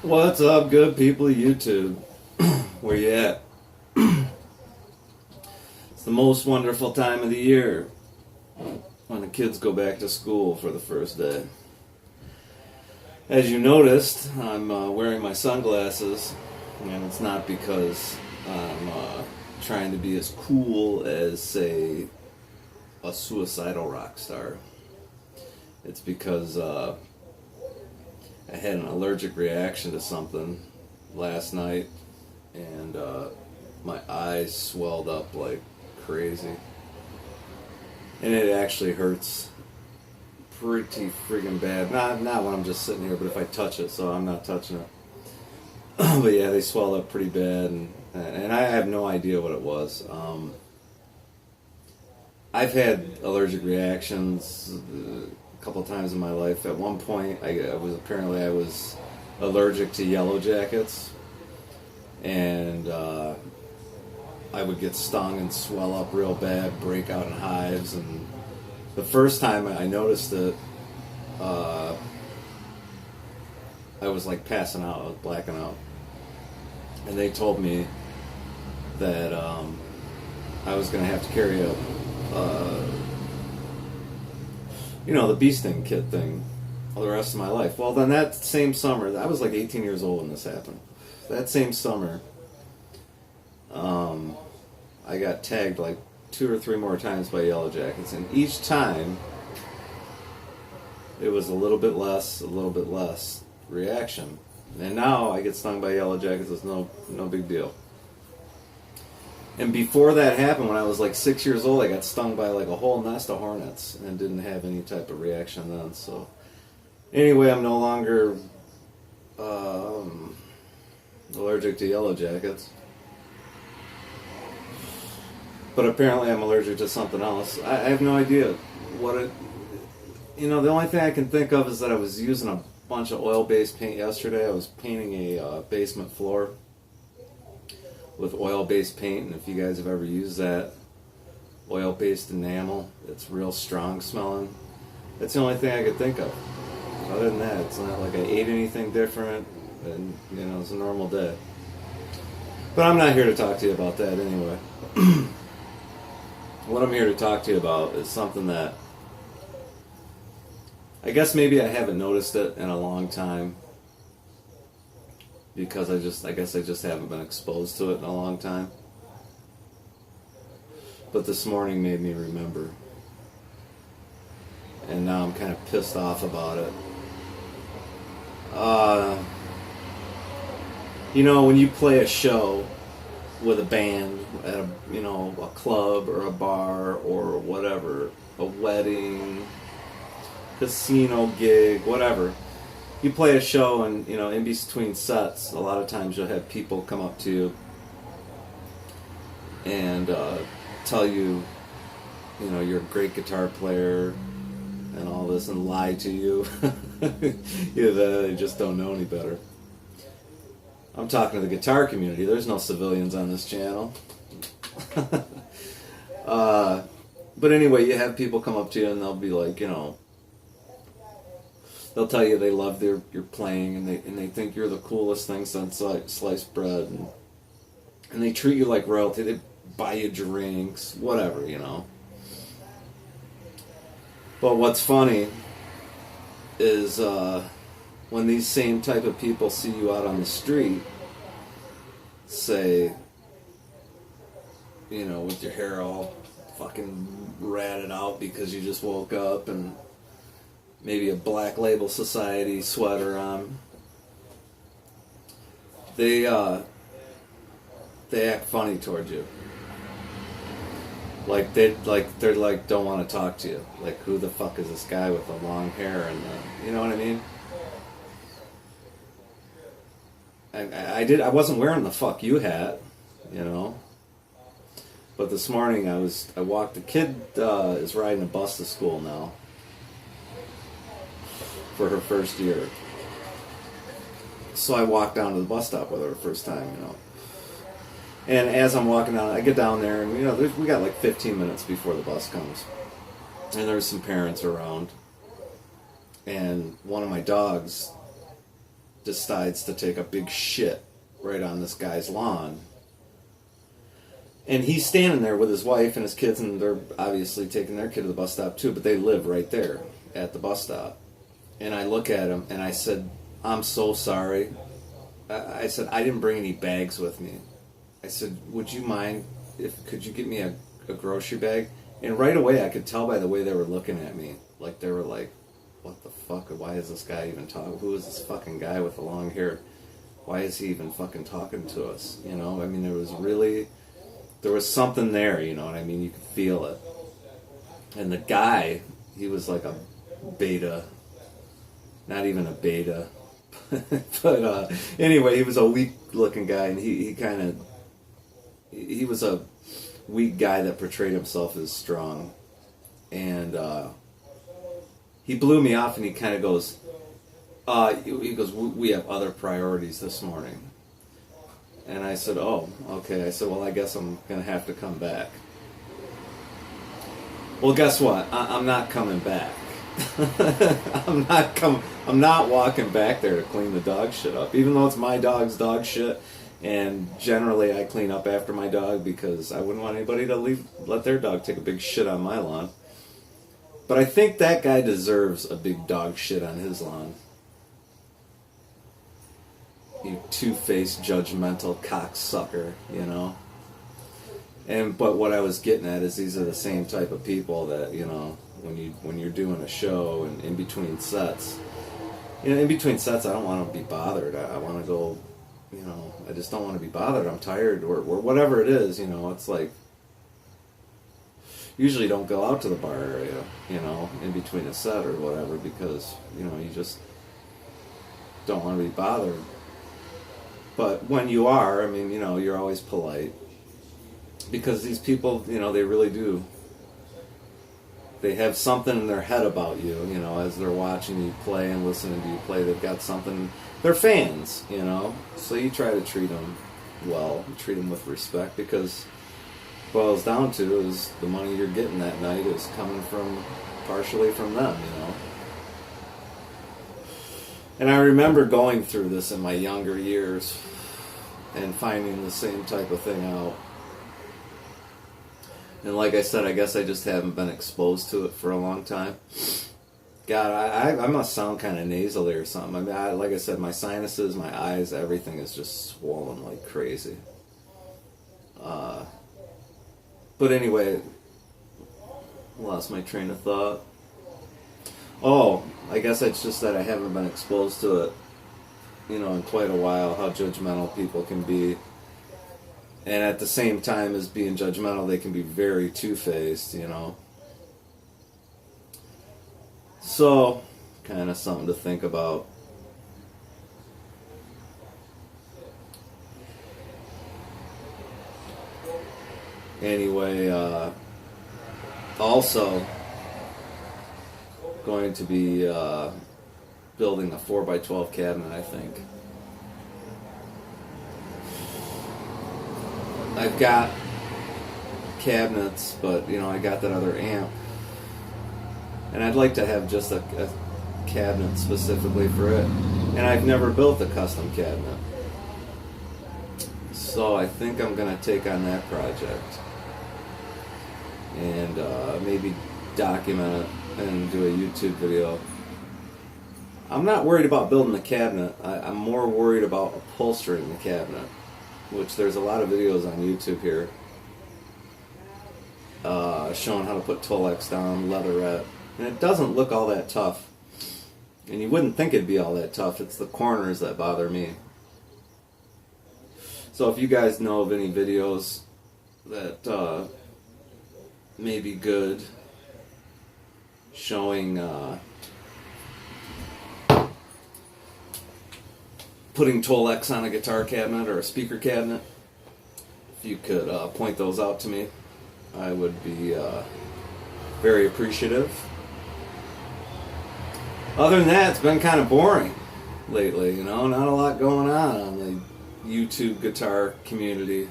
What's up, good people of YouTube? Where you at? It's the most wonderful time of the year when the kids go back to school for the first day. As you noticed, I'm wearing my sunglasses, and it's not because I'm trying to be as cool as, say, a suicidal rock star. It's because I had an allergic reaction to something last night, and my eyes swelled up like crazy. And it actually hurts pretty friggin' bad. Not when I'm just sitting here, but if I touch it, so I'm not touching it. But yeah, they swelled up pretty bad, and I have no idea what it was. I've had allergic reactions a couple times in my life. At one point, I was allergic to yellow jackets, and I would get stung and swell up real bad, break out in hives. And the first time I noticed it, I was like passing out. I was blacking out, and they told me that I was going to have to carry a the bee sting kit thing all the rest of my life. Well, then that same summer, I was like 18 years old when this happened. That same summer, I got tagged like 2 or 3 more times by yellow jackets, and each time it was a little bit less reaction. And now I get stung by yellow jackets. It's no big deal. And before that happened, when I was like 6 years old, I got stung by like a whole nest of hornets and didn't have any type of reaction then. So anyway, I'm no longer allergic to yellow jackets. But apparently I'm allergic to something else. I have no idea what it... the only thing I can think of is that I was using a bunch of oil-based paint yesterday. I was painting a basement floor with oil-based paint, and if you guys have ever used that oil-based enamel, it's real strong smelling. That's the only thing I could think of. Other than that, it's not like I ate anything different, and it's a normal day. But I'm not here to talk to you about that anyway. What I'm here to talk to you about is something that I guess maybe I haven't noticed it in a long time, because I guess I just haven't been exposed to it in a long time. But this morning made me remember. And now I'm kind of pissed off about it. When you play a show with a band at a club or a bar or whatever, a wedding, casino gig, whatever. You play a show, and in between sets, a lot of times you'll have people come up to you and tell you, you're a great guitar player and all this, and lie to you. They just don't know any better. I'm talking to the guitar community. There's no civilians on this channel. But anyway, you have people come up to you and they'll be like, they'll tell you they love your playing, and they think you're the coolest thing since sliced bread, and they treat you like royalty. They buy you drinks, whatever, But what's funny is when these same type of people see you out on the street, say, with your hair all fucking ratted out because you just woke up, and maybe a Black Label Society sweater on, they act funny towards you. They're like don't want to talk to you. Like, who the fuck is this guy with the long hair and you know what I mean? I wasn't wearing the fuck you hat, But this morning I walked. The kid is riding a bus to school now for her first year. So I walked down to the bus stop with her the first time, And as I'm walking down, I get down there, and we got like 15 minutes before the bus comes. And there's some parents around. And one of my dogs decides to take a big shit right on this guy's lawn. And he's standing there with his wife and his kids, and they're obviously taking their kid to the bus stop too, but they live right there at the bus stop. And I look at him and I said, I'm so sorry. I said, I didn't bring any bags with me. I said, would you mind, could you get me a grocery bag? And right away I could tell by the way they were looking at me. Like they were like, what the fuck? Why is this guy even talking? Who is this fucking guy with the long hair? Why is he even fucking talking to us? You know, I mean, there was something there, you know what I mean? You could feel it. And the guy, he was like a beta, not even a beta, but anyway, he was a weak looking guy, and he was a weak guy that portrayed himself as strong. And he blew me off, and he kind of goes, we have other priorities this morning. And I said, oh, okay. I said, well, I guess I'm going to have to come back. Well, guess what? I'm not coming back. I'm not walking back there to clean the dog shit up, even though it's my dog's dog shit. And generally I clean up after my dog because I wouldn't want anybody to let their dog take a big shit on my lawn. But I think that guy deserves a big dog shit on his lawn. You two-faced, judgmental cocksucker, you know. But what I was getting at is these are the same type of people that, you know, when you're doing a show and in between sets, you know, in between sets, I don't want to be bothered. I want to go, you know, I just don't want to be bothered. I'm tired or whatever it is, you know. It's like, usually don't go out to the bar area, you know, in between a set or whatever, because, you know, you just don't want to be bothered. But when you are, I mean, you know, you're always polite. Because these people, you know, they really do. They have something in their head about you, you know, as they're watching you play and listening to you play. They've got something. They're fans, you know. So you try to treat them well, treat them with respect, because what it boils down to is the money you're getting that night is coming partially from them, you know. And I remember going through this in my younger years and finding the same type of thing out. And like I said, I guess I just haven't been exposed to it for a long time. God, I must sound kind of nasally or something. I mean, like I said, my sinuses, my eyes, everything is just swollen like crazy. But anyway, lost my train of thought. Oh, I guess it's just that I haven't been exposed to it, you know, in quite a while, how judgmental people can be. And at the same time as being judgmental, they can be very two-faced, you know. So, kind of something to think about. Anyway, also going to be building a 4x12 cabinet, I think. I've got cabinets, but, you know, I got that other amp. And I'd like to have just a cabinet specifically for it. And I've never built a custom cabinet. So I think I'm going to take on that project. And maybe document it and do a YouTube video. I'm not worried about building the cabinet. I'm more worried about upholstering the cabinet, which there's a lot of videos on YouTube here showing how to put Tolex down, leatherette, and it doesn't look all that tough. And you wouldn't think it'd be all that tough. It's the corners that bother me. So if you guys know of any videos that may be good, showing putting Tolex on a guitar cabinet or a speaker cabinet, if you could point those out to me, I would be very appreciative. Other than that, it's been kind of boring lately, you know, not a lot going on the YouTube guitar community.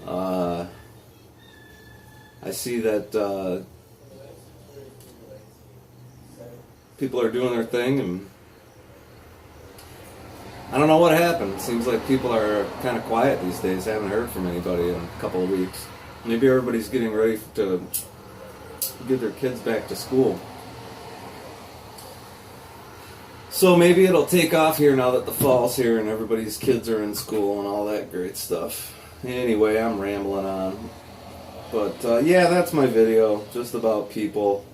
I see that people are doing their thing, and I don't know what happened. Seems like people are kind of quiet these days. Haven't heard from anybody in a couple of weeks. Maybe everybody's getting ready to get their kids back to school. So maybe it'll take off here now that the fall's here and everybody's kids are in school and all that great stuff. Anyway, I'm rambling on. But yeah, that's my video. Just about people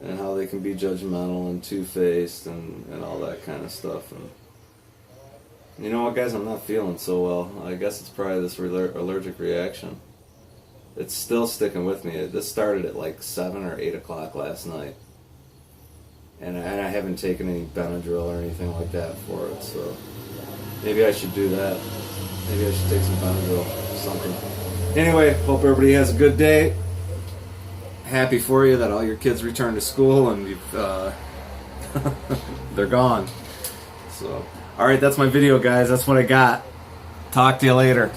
and how they can be judgmental and two-faced and all that kind of stuff. And you know what, guys? I'm not feeling so well. I guess it's probably this allergic reaction. It's still sticking with me. This started at like 7 or 8 o'clock last night. And I haven't taken any Benadryl or anything like that for it, so maybe I should do that. Maybe I should take some Benadryl or something. Anyway, hope everybody has a good day. Happy for you that all your kids return to school and you've, they're gone. So, alright, that's my video, guys. That's what I got. Talk to you later.